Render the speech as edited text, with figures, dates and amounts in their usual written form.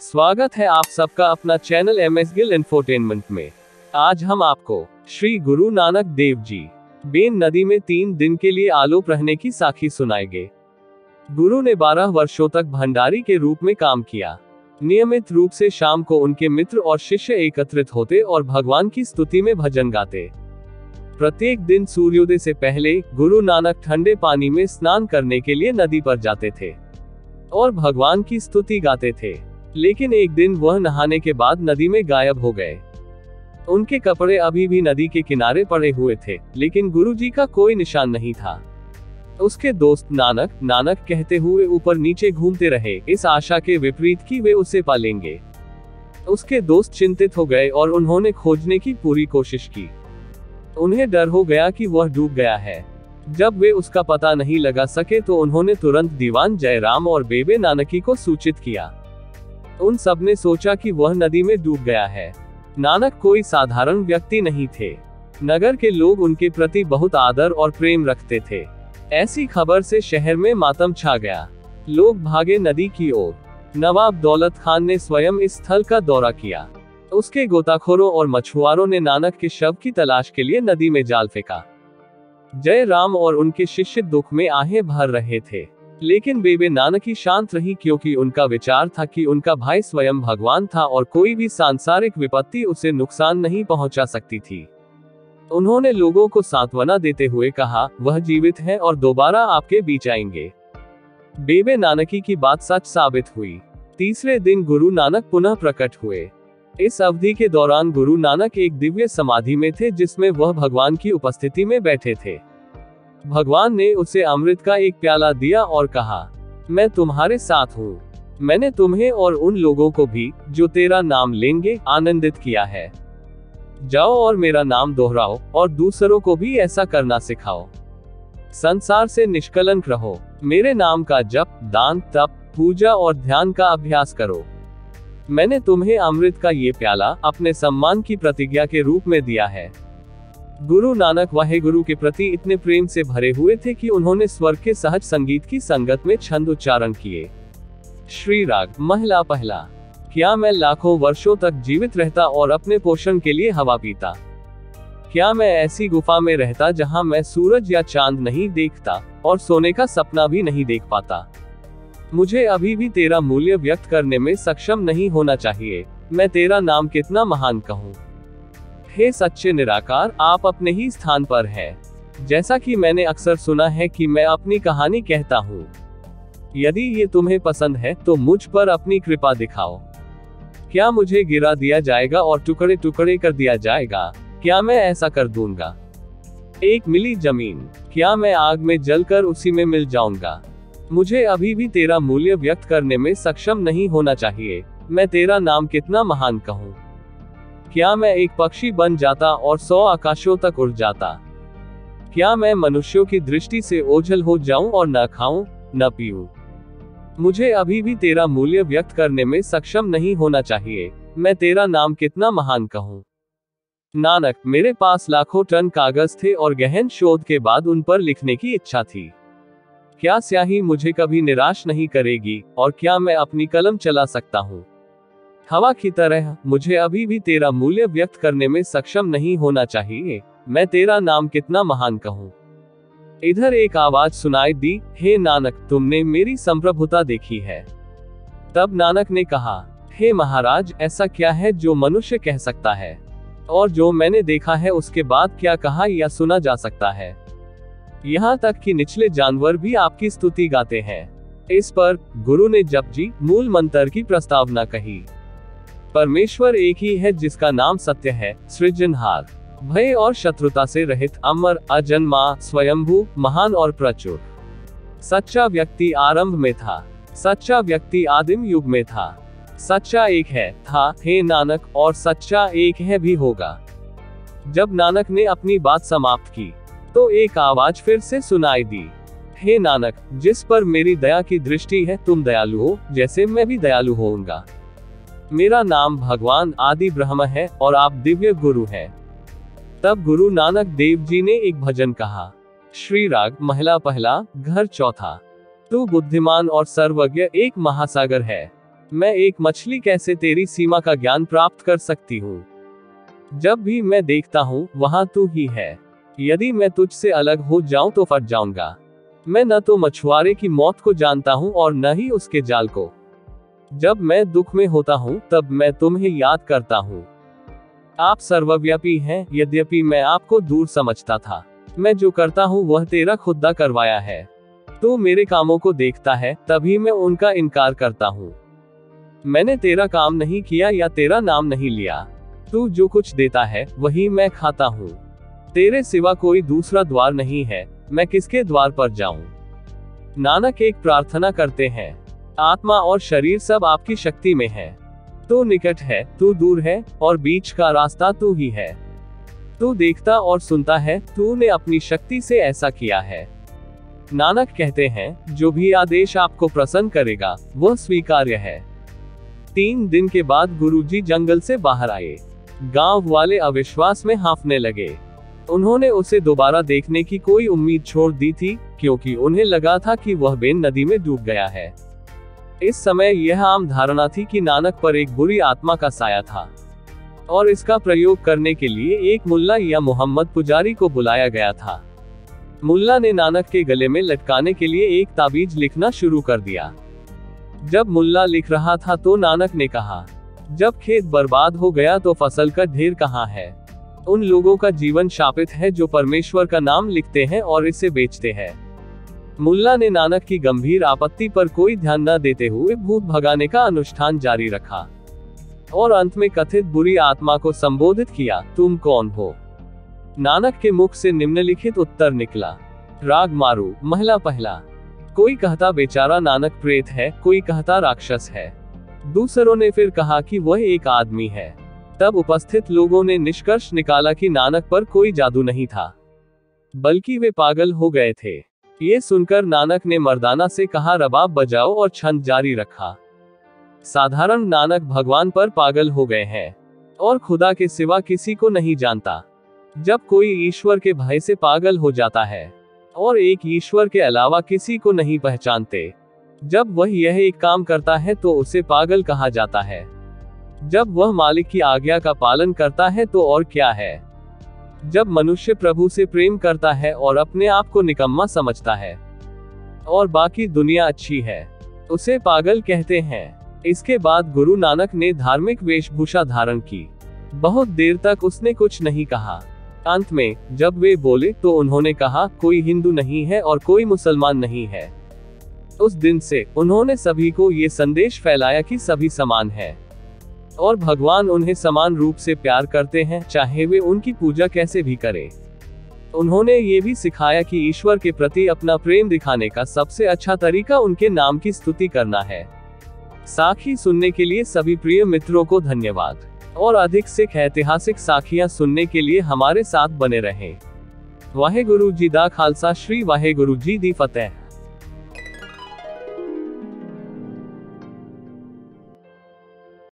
स्वागत है आप सबका अपना चैनल MS गिल इंफोटेनमेंट में। आज हम आपको श्री गुरु नानक देव जी बेन नदी में 3 दिन के लिए आलोप रहने की साखी सुनाएंगे। गुरु ने 12 वर्षों तक भंडारी के रूप में काम किया। नियमित रूप से शाम को उनके मित्र और शिष्य एकत्रित होते और भगवान की स्तुति में भजन गाते। प्रत्येक दिन सूर्योदय से पहले गुरु नानक ठंडे पानी में स्नान करने के लिए नदी पर जाते थे और भगवान की स्तुति गाते थे। लेकिन एक दिन वह नहाने के बाद नदी में गायब हो गए। उनके कपड़े अभी भी नदी के किनारे पड़े हुए थे, लेकिन गुरुजी का कोई निशान नहीं था। उसके दोस्त नानक नानक कहते हुए ऊपर नीचे घूमते रहे, इस आशा के विपरीत कि वे उसे पालेंगे। उसके दोस्त चिंतित हो गए और उन्होंने खोजने की पूरी कोशिश की। उन्हें डर हो गया कि वह डूब गया है। जब वे उसका पता नहीं लगा सके तो उन्होंने तुरंत दीवान जयराम और बेबे नानकी को सूचित किया। उन सब ने सोचा कि वह नदी में डूब गया है। नानक कोई साधारण व्यक्ति नहीं थे। नगर के लोग उनके प्रति बहुत आदर और प्रेम रखते थे। ऐसी खबर से शहर में मातम छा गया। लोग भागे नदी की ओर। नवाब दौलत खान ने स्वयं इस स्थल का दौरा किया। उसके गोताखोरों और मछुआरों ने नानक के शव की तलाश के लिए नदी में जाल फेंका। जयराम और उनके शिष्य दुख में आहें भर रहे थे, लेकिन बेबे नानकी शांत रही, क्योंकि उनका विचार था कि उनका भाई स्वयं भगवान था और कोई भी सांसारिक विपत्ति उसे नुकसान नहीं पहुंचा सकती थी। उन्होंने लोगों को सांत्वना देते हुए कहा, वह जीवित है और दोबारा आपके बीच आएंगे। बेबे नानकी की बात सच साबित हुई। तीसरे दिन गुरु नानक पुनः प्रकट हुए। इस अवधि के दौरान गुरु नानक एक दिव्य समाधि में थे, जिसमें वह भगवान की उपस्थिति में बैठे थे। भगवान ने उसे अमृत का एक प्याला दिया और कहा, मैं तुम्हारे साथ हूँ। मैंने तुम्हें और उन लोगों को भी, जो तेरा नाम लेंगे, आनंदित किया है। जाओ और मेरा नाम दोहराओ और दूसरों को भी ऐसा करना सिखाओ। संसार से निष्कलंक रहो। मेरे नाम का जप, दान, तप, पूजा और ध्यान का अभ्यास करो। मैंने तुम्हें अमृत का ये प्याला अपने सम्मान की प्रतिज्ञा के रूप में दिया है। गुरु नानक वाहेगुरु के प्रति इतने प्रेम से भरे हुए थे कि उन्होंने स्वर के सहज संगीत की संगत में छंद उच्चारण किए। श्री राग महला पहला। क्या मैं लाखों वर्षों तक जीवित रहता और अपने पोषण के लिए हवा पीता? क्या मैं ऐसी गुफा में रहता जहां मैं सूरज या चांद नहीं देखता और सोने का सपना भी नहीं देख पाता? मुझे अभी भी तेरा मूल्य व्यक्त करने में सक्षम नहीं होना चाहिए। मैं तेरा नाम कितना महान कहूँ। हे सच्चे निराकार, आप अपने ही स्थान पर है। जैसा कि मैंने अक्सर सुना है कि मैं अपनी कहानी कहता हूँ। यदि ये तुम्हें पसंद है तो मुझ पर अपनी कृपा दिखाओ। क्या मुझे गिरा दिया जाएगा और टुकड़े टुकड़े कर दिया जाएगा? क्या मैं ऐसा कर दूंगा? 1 मिली जमीन, क्या मैं आग में जलकर उसी में मिल जाऊंगा? मुझे अभी भी तेरा मूल्य व्यक्त करने में सक्षम नहीं होना चाहिए। मैं तेरा नाम कितना महान कहूँ। क्या मैं एक पक्षी बन जाता और 100 आकाशों तक उड़ जाता? क्या मैं मनुष्यों की दृष्टि से ओझल हो जाऊं और न खाऊं न पीऊं? मुझे अभी भी तेरा मूल्य व्यक्त करने में सक्षम नहीं होना चाहिए। मैं तेरा नाम कितना महान कहूँ। नानक, मेरे पास लाखों टन कागज थे और गहन शोध के बाद उन पर लिखने की इच्छा थी। क्या स्याही मुझे कभी निराश नहीं करेगी और क्या मैं अपनी कलम चला सकता हूँ? हवा की तरह मुझे अभी भी तेरा मूल्य व्यक्त करने में सक्षम नहीं होना चाहिए। मैं तेरा नाम कितना महान कहूँ। इधर एक आवाज सुनाई दी, हे नानक, तुमने मेरी संप्रभुता देखी है। तब नानक ने कहा, हे महाराज, ऐसा क्या है जो मनुष्य कह सकता है, और जो मैंने देखा है उसके बाद क्या कहा या सुना जा सकता है? यहाँ तक कि निचले जानवर भी आपकी स्तुति गाते हैं। इस पर गुरु ने जप जी मूल मंत्र की प्रस्तावना कही। परमेश्वर एक ही है, जिसका नाम सत्य है, सृजनहार, भय और शत्रुता से रहित, अमर, अजन्मा, स्वयंभू, महान और प्रचुर। सच्चा व्यक्ति आरंभ में था। सच्चा व्यक्ति आदिम युग में था। सच्चा एक है, था, हे नानक, और सच्चा एक है भी होगा। जब नानक ने अपनी बात समाप्त की तो एक आवाज फिर से सुनाई दी, हे नानक, जिस पर मेरी दया की दृष्टि है, तुम दयालु हो जैसे मैं भी दयालु होऊंगा। मेरा नाम भगवान आदि ब्रह्म है और आप दिव्य गुरु हैं। तब गुरु नानक देव जी ने एक भजन कहा। श्री राग महला पहला, घर चौथा। तू बुद्धिमान और सर्वज्ञ एक महासागर है। मैं एक मछली कैसे तेरी सीमा का ज्ञान प्राप्त कर सकती हूँ। जब भी मैं देखता हूँ वहां तू ही है। यदि मैं तुझसे अलग हो जाऊं तो फट जाऊंगा। मैं न तो मछुआरे की मौत को जानता हूँ और न ही उसके जाल को। जब मैं दुख में होता हूँ तब मैं तुम्हें याद करता हूँ। आप सर्वव्यापी हैं, यद्यपि मैं आपको दूर समझता था। मैं जो करता हूँ वह तेरा खुदा करवाया है। तू मेरे कामों को देखता है, तभी मैं उनका इनकार करता हूँ। मैंने तेरा काम नहीं किया या तेरा नाम नहीं लिया। तू जो कुछ देता है वही मैं खाता हूँ। तेरे सिवा कोई दूसरा द्वार नहीं है, मैं किसके द्वार पर जाऊं। नानक एक प्रार्थना करते हैं, आत्मा और शरीर सब आपकी शक्ति में है। तू निकट है, तू दूर है, और बीच का रास्ता तू ही है। तू देखता और सुनता है, तूने अपनी शक्ति से ऐसा किया है। नानक कहते हैं, जो भी आदेश आपको प्रसन्न करेगा वह स्वीकार्य है। 3 दिन के बाद गुरुजी जंगल से बाहर आए। गांव वाले अविश्वास में हाँफने लगे। उन्होंने उसे दोबारा देखने की कोई उम्मीद छोड़ दी थी, क्योंकि उन्हें लगा था कि वह बेन नदी में डूब गया है। इस समय यह आम धारणा थी कि नानक पर एक बुरी आत्मा का साया था, और इसका प्रयोग करने के लिए एक मुल्ला या मोहम्मद पुजारी को बुलाया गया था। मुल्ला ने नानक के गले में लटकाने के लिए एक ताबीज लिखना शुरू कर दिया। जब मुल्ला लिख रहा था तो नानक ने कहा, जब खेत बर्बाद हो गया तो फसल का ढेर कहाँ है। उन लोगों का जीवन शापित है जो परमेश्वर का नाम लिखते हैं और इसे बेचते हैं। मुल्ला ने नानक की गंभीर आपत्ति पर कोई ध्यान न देते हुए भूत भगाने का अनुष्ठान जारी रखा, और अंत में कथित बुरी आत्मा को संबोधित किया, तुम कौन हो। नानक के मुख से निम्नलिखित उत्तर निकला, राग मारू, महला पहला। कोई कहता बेचारा नानक प्रेत है, कोई कहता राक्षस है। दूसरों ने फिर कहा कि वह एक आदमी है। तब उपस्थित लोगों ने निष्कर्ष निकाला कि नानक पर कोई जादू नहीं था, बल्कि वे पागल हो गए थे। ये सुनकर नानक ने मर्दाना से कहा, रबाब बजाओ, और छंद जारी रखा। साधारण नानक भगवान पर पागल हो गए हैं, और खुदा के सिवा किसी को नहीं जानता। जब कोई ईश्वर के भय से पागल हो जाता है, और एक ईश्वर के अलावा किसी को नहीं पहचानते, जब वह यह एक काम करता है तो उसे पागल कहा जाता है। जब वह मालिक की आज्ञा का पालन करता है तो और क्या है। जब मनुष्य प्रभु से प्रेम करता है और अपने आप को निकम्मा समझता है, और बाकी दुनिया अच्छी है, उसे पागल कहते हैं। इसके बाद गुरु नानक ने धार्मिक वेशभूषा धारण की। बहुत देर तक उसने कुछ नहीं कहा। अंत में जब वे बोले तो उन्होंने कहा, कोई हिंदू नहीं है और कोई मुसलमान नहीं है। उस दिन से उन्होंने सभी को ये संदेश फैलाया कि सभी समान हैं, और भगवान उन्हें समान रूप से प्यार करते हैं, चाहे वे उनकी पूजा कैसे भी करें। उन्होंने ये भी सिखाया कि ईश्वर के प्रति अपना प्रेम दिखाने का सबसे अच्छा तरीका उनके नाम की स्तुति करना है। साखी सुनने के लिए सभी प्रिय मित्रों को धन्यवाद, और अधिक से ऐतिहासिक साखियां सुनने के लिए हमारे साथ बने रहें। वाहेगुरु जी दा खालसा, श्री वाहेगुरु जी दी फतेह।